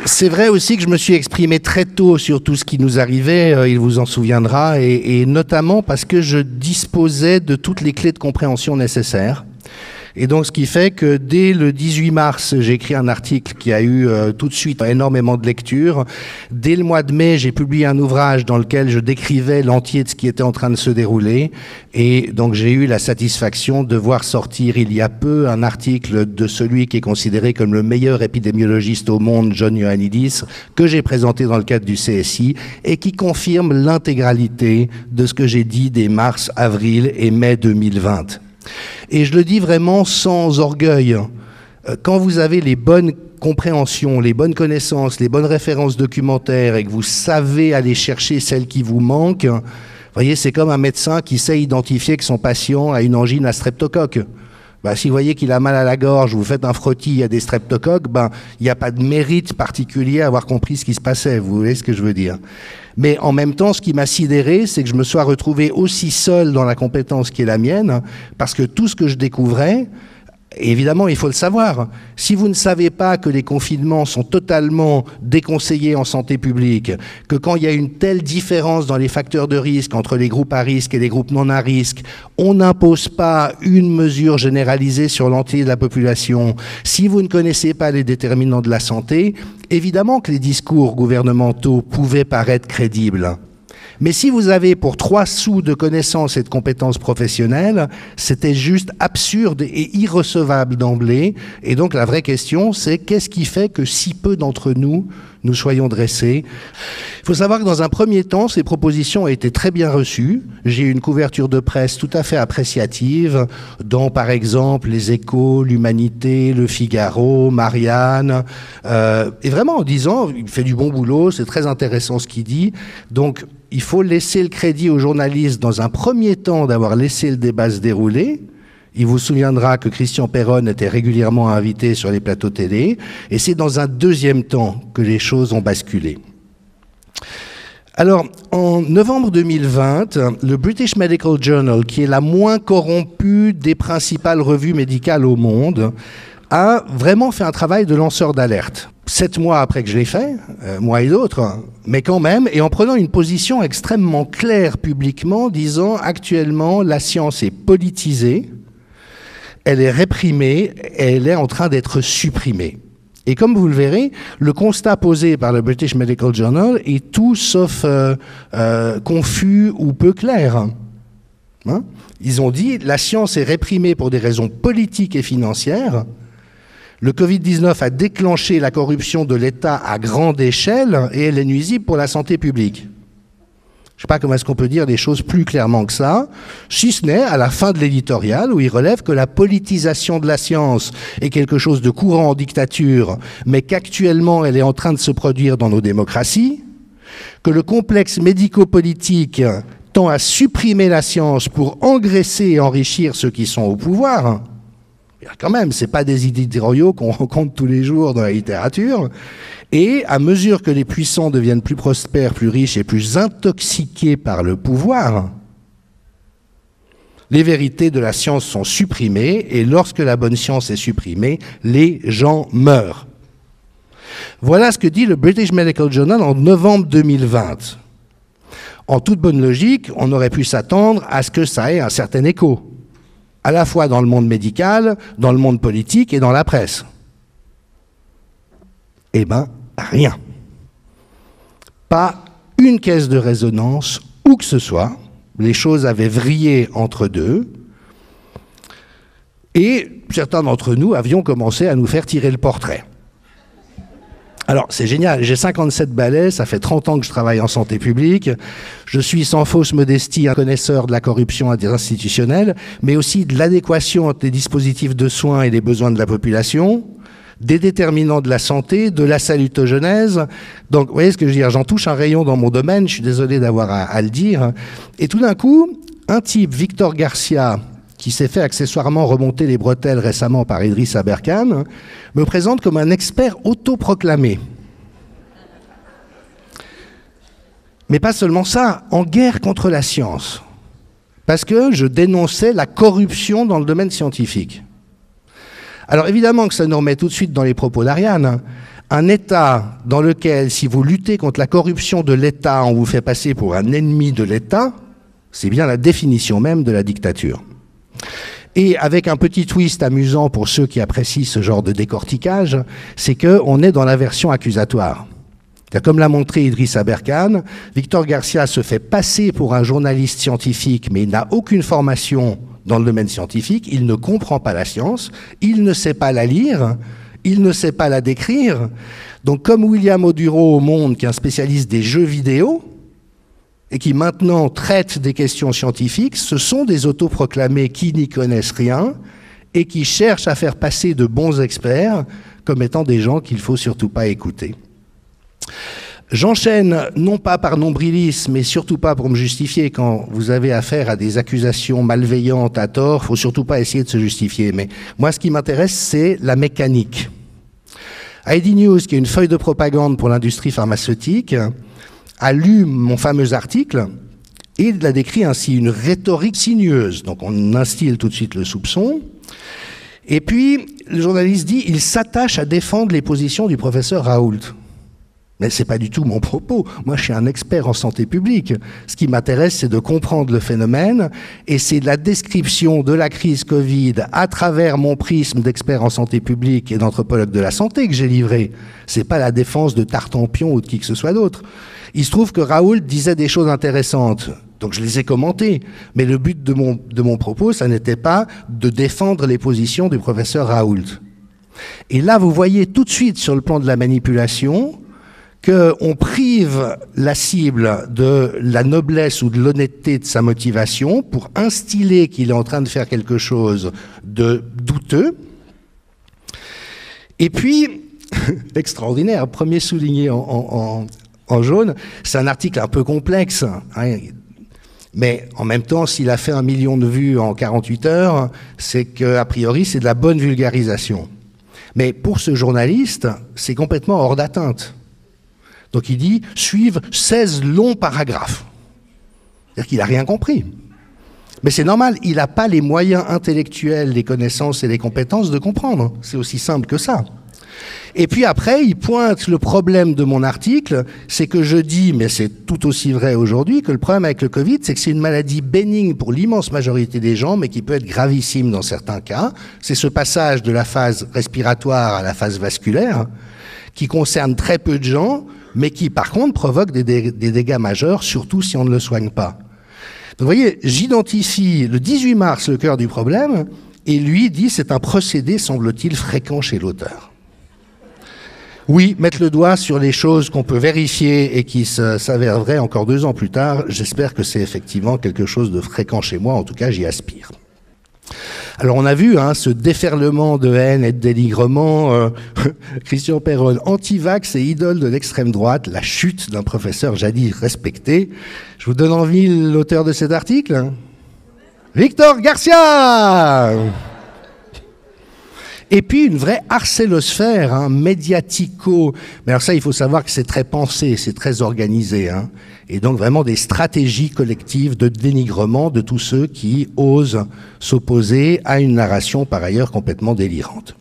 C'est vrai aussi que je me suis exprimé très tôt sur tout ce qui nous arrivait, il vous en souviendra, et notamment parce que je disposais de toutes les clés de compréhension nécessaires. Et donc, ce qui fait que dès le 18 mars, j'ai écrit un article qui a eu tout de suite énormément de lectures. Dès le mois de mai, j'ai publié un ouvrage dans lequel je décrivais l'entier de ce qui était en train de se dérouler. Et donc, j'ai eu la satisfaction de voir sortir il y a peu un article de celui qui est considéré comme le meilleur épidémiologiste au monde, John Ioannidis, que j'ai présenté dans le cadre du CSI et qui confirme l'intégralité de ce que j'ai dit dès mars, avril et mai 2020. Et je le dis vraiment sans orgueil. Quand vous avez les bonnes compréhensions, les bonnes connaissances, les bonnes références documentaires et que vous savez aller chercher celles qui vous manquent, vous voyez, c'est comme un médecin qui sait identifier que son patient a une angine à streptocoque. Si vous voyez qu'il a mal à la gorge, vous faites un frottis, il y a des streptocoques, il n'y a pas de mérite particulier à avoir compris ce qui se passait, vous voyez ce que je veux dire. Mais en même temps, ce qui m'a sidéré, c'est que je me sois retrouvé aussi seul dans la compétence qui est la mienne, parce que tout ce que je découvrais, évidemment, il faut le savoir. Si vous ne savez pas que les confinements sont totalement déconseillés en santé publique, que quand il y a une telle différence dans les facteurs de risque entre les groupes à risque et les groupes non à risque, on n'impose pas une mesure généralisée sur l'entier de la population, si vous ne connaissez pas les déterminants de la santé, évidemment que les discours gouvernementaux pouvaient paraître crédibles. Mais si vous avez pour 3 sous de connaissances et de compétences professionnelles, c'était juste absurde et irrecevable d'emblée. Et donc la vraie question, c'est qu'est-ce qui fait que si peu d'entre nous soyons dressés? Il faut savoir que dans un premier temps, ces propositions ont été très bien reçues. J'ai eu une couverture de presse tout à fait appréciative, dont par exemple Les Échos, l'Humanité, Le Figaro, Marianne, et vraiment en disant, il fait du bon boulot, c'est très intéressant ce qu'il dit. Donc, il faut laisser le crédit aux journalistes dans un premier temps d'avoir laissé le débat se dérouler. Il vous souviendra que Christian Perron était régulièrement invité sur les plateaux télé, et c'est dans un deuxième temps que les choses ont basculé. Alors, en novembre 2020, le British Medical Journal, qui est la moins corrompue des principales revues médicales au monde, a vraiment fait un travail de lanceur d'alerte. 7 mois après que je l'ai fait, moi et d'autres, mais quand même, et en prenant une position extrêmement claire publiquement, disant actuellement la science est politisée, elle est réprimée, et elle est en train d'être supprimée. Et comme vous le verrez, le constat posé par le British Medical Journal est tout sauf confus ou peu clair. Hein? Ils ont dit la science est réprimée pour des raisons politiques et financières. Le Covid-19 a déclenché la corruption de l'État à grande échelle et elle est nuisible pour la santé publique. Je ne sais pas comment est-ce qu'on peut dire les choses plus clairement que ça, si ce n'est à la fin de l'éditorial où il relève que la politisation de la science est quelque chose de courant en dictature, mais qu'actuellement elle est en train de se produire dans nos démocraties, que le complexe médico-politique tend à supprimer la science pour engraisser et enrichir ceux qui sont au pouvoir. Quand même, ce n'est pas des éditoriaux qu'on rencontre tous les jours dans la littérature. Et à mesure que les puissants deviennent plus prospères, plus riches et plus intoxiqués par le pouvoir, les vérités de la science sont supprimées, et lorsque la bonne science est supprimée, les gens meurent. Voilà ce que dit le British Medical Journal en novembre 2020. En toute bonne logique, on aurait pu s'attendre à ce que ça ait un certain écho, à la fois dans le monde médical, dans le monde politique et dans la presse. Eh bien, rien. Pas une caisse de résonance, où que ce soit. Les choses avaient vrillé entre deux. Et certains d'entre nous avions commencé à nous faire tirer le portrait. Alors, c'est génial, j'ai 57 balais, ça fait 30 ans que je travaille en santé publique. Je suis sans fausse modestie un connaisseur de la corruption institutionnelle, mais aussi de l'adéquation entre les dispositifs de soins et les besoins de la population, des déterminants de la santé, de la salutogenèse. Donc, vous voyez ce que je veux dire, j'en touche un rayon dans mon domaine, je suis désolé d'avoir à le dire. Et tout d'un coup, un type, Victor Garcia, qui s'est fait accessoirement remonter les bretelles récemment par Idriss Aberkane, me présente comme un expert autoproclamé. Mais pas seulement ça, en guerre contre la science. Parce que je dénonçais la corruption dans le domaine scientifique. Alors évidemment que ça nous remet tout de suite dans les propos d'Ariane. Un État dans lequel, si vous luttez contre la corruption de l'État, on vous fait passer pour un ennemi de l'État, c'est bien la définition même de la dictature. Et avec un petit twist amusant pour ceux qui apprécient ce genre de décortiquage, c'est qu'on est dans la version accusatoire. Comme l'a montré Idriss Aberkane, Victor Garcia se fait passer pour un journaliste scientifique, mais il n'a aucune formation dans le domaine scientifique, il ne comprend pas la science, il ne sait pas la lire, il ne sait pas la décrire. Donc comme William Oduro au Monde, qui est un spécialiste des jeux vidéo, et qui maintenant traite des questions scientifiques, ce sont des autoproclamés qui n'y connaissent rien et qui cherchent à faire passer de bons experts comme étant des gens qu'il ne faut surtout pas écouter. J'enchaîne, non pas par nombrilisme, mais surtout pas pour me justifier. Quand vous avez affaire à des accusations malveillantes à tort, il ne faut surtout pas essayer de se justifier. Mais moi, ce qui m'intéresse, c'est la mécanique. ID News, qui est une feuille de propagande pour l'industrie pharmaceutique, a lu mon fameux article et l'a décrit ainsi, une rhétorique sinueuse. Donc on instille tout de suite le soupçon. Et puis, le journaliste dit, il s'attache à défendre les positions du professeur Raoult. Mais ce n'est pas du tout mon propos. Moi, je suis un expert en santé publique. Ce qui m'intéresse, c'est de comprendre le phénomène, et c'est de la description de la crise Covid à travers mon prisme d'expert en santé publique et d'anthropologue de la santé que j'ai livré. Ce n'est pas la défense de Tartampion ou de qui que ce soit d'autre. Il se trouve que Raoult disait des choses intéressantes, donc je les ai commentées. Mais le but de mon propos, ça n'était pas de défendre les positions du professeur Raoult. Et là, vous voyez tout de suite sur le plan de la manipulation qu'on prive la cible de la noblesse ou de l'honnêteté de sa motivation pour instiller qu'il est en train de faire quelque chose de douteux. Et puis, extraordinaire, premier souligné en jaune, c'est un article un peu complexe, hein, mais en même temps, s'il a fait 1 million de vues en 48 heures, c'est qu'a priori, c'est de la bonne vulgarisation. Mais pour ce journaliste, c'est complètement hors d'atteinte. Donc il dit « suivent 16 longs paragraphes ». C'est-à-dire qu'il n'a rien compris. Mais c'est normal, il n'a pas les moyens intellectuels, les connaissances et les compétences de comprendre. C'est aussi simple que ça. Et puis après, il pointe le problème de mon article, c'est que je dis, mais c'est tout aussi vrai aujourd'hui, que le problème avec le Covid, c'est que c'est une maladie bénigne pour l'immense majorité des gens, mais qui peut être gravissime dans certains cas. C'est ce passage de la phase respiratoire à la phase vasculaire, qui concerne très peu de gens, mais qui, par contre, provoque des dégâts majeurs, surtout si on ne le soigne pas. Donc, vous voyez, j'identifie le 18 mars le cœur du problème, et lui dit c'est un procédé, semble-t-il, fréquent chez l'auteur. Oui, mettre le doigt sur les choses qu'on peut vérifier et qui s'avèrent vraies encore 2 ans plus tard, j'espère que c'est effectivement quelque chose de fréquent chez moi, en tout cas j'y aspire. Alors on a vu ce déferlement de haine et de dénigrement, Christian Perron, anti-vax et idole de l'extrême droite, la chute d'un professeur jadis respecté. Je vous donne envie l'auteur de cet article, Victor Garcia. Et puis une vraie harcélosphère, médiatico. Mais alors ça, il faut savoir que c'est très pensé, c'est très organisé. Et donc vraiment des stratégies collectives de dénigrement de tous ceux qui osent s'opposer à une narration par ailleurs complètement délirante.